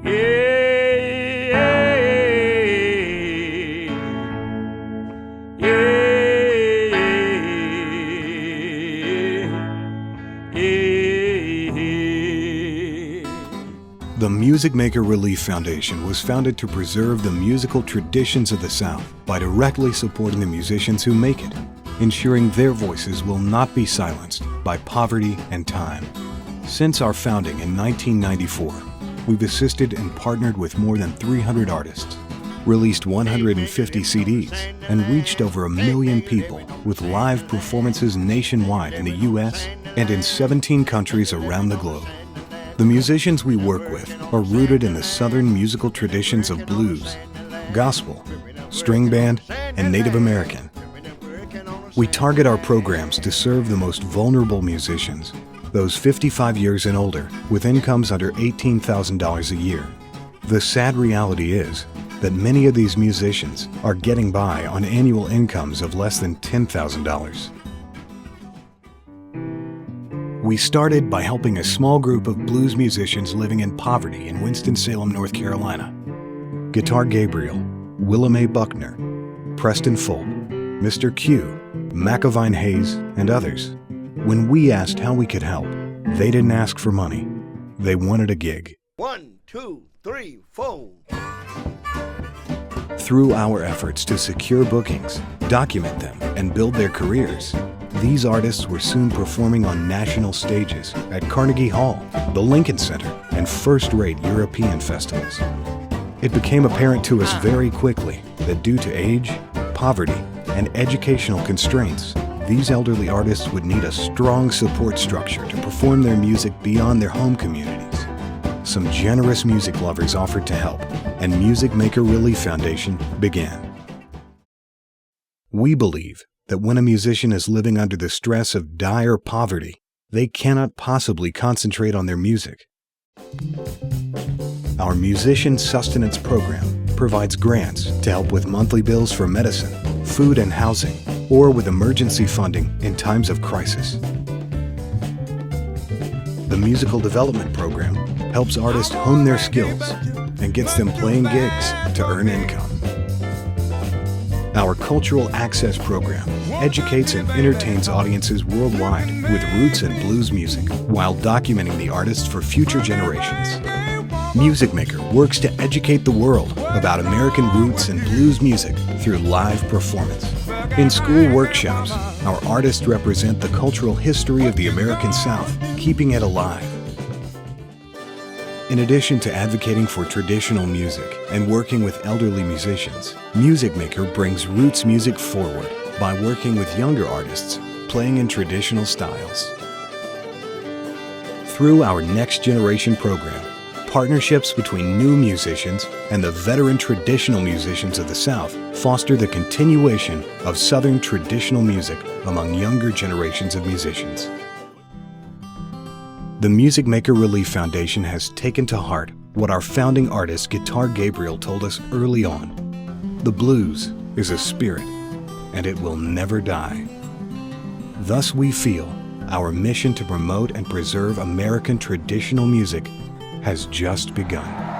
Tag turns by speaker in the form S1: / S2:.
S1: The Music Maker Relief Foundation was founded to preserve the musical traditions of the South by directly supporting the musicians who make it, ensuring their voices will not be silenced by poverty and time. Since our founding in 1994, we've assisted and partnered with more than 300 artists, released 150 CDs, and reached over 1 million people with live performances nationwide in the U.S. and in 17 countries around the globe. The musicians we work with are rooted in the Southern musical traditions of blues, gospel, string band, and Native American. We target our programs to serve the most vulnerable musicians, those 55 years and older with incomes under $18,000 a year. The sad reality is that many of these musicians are getting by on annual incomes of less than $10,000. We started by helping a small group of blues musicians living in poverty in Winston-Salem, North Carolina. Guitar Gabriel, Willa Mae Buckner, Preston Folk, Mr. Q, McAvine Hayes, and others. When we asked how we could help, they didn't ask for money. They wanted a gig.
S2: 1, 2, 3, 4.
S1: Through our efforts to secure bookings, document them, and build their careers, these artists were soon performing on national stages at Carnegie Hall, the Lincoln Center, and first-rate European festivals. It became apparent to us very quickly that due to age, poverty, and educational constraints, these elderly artists would need a strong support structure to perform their music beyond their home communities. Some generous music lovers offered to help, and Music Maker Relief Foundation began. We believe that when a musician is living under the stress of dire poverty, they cannot possibly concentrate on their music. Our Musician Sustenance Program provides grants to help with monthly bills for medicine, food and housing, or with emergency funding in times of crisis. The Musical Development Program helps artists hone their skills and gets them playing gigs to earn income. Our Cultural Access Program educates and entertains audiences worldwide with roots and blues music while documenting the artists for future generations. Music Maker works to educate the world about American roots and blues music through live performance. In school workshops, our artists represent the cultural history of the American South, keeping it alive. In addition to advocating for traditional music and working with elderly musicians, Music Maker brings roots music forward by working with younger artists playing in traditional styles. Through our Next Generation program, partnerships between new musicians and the veteran traditional musicians of the South foster the continuation of Southern traditional music among younger generations of musicians. The Music Maker Relief Foundation has taken to heart what our founding artist Guitar Gabriel told us early on. The blues is a spirit, and it will never die. Thus we feel our mission to promote and preserve American traditional music has just begun.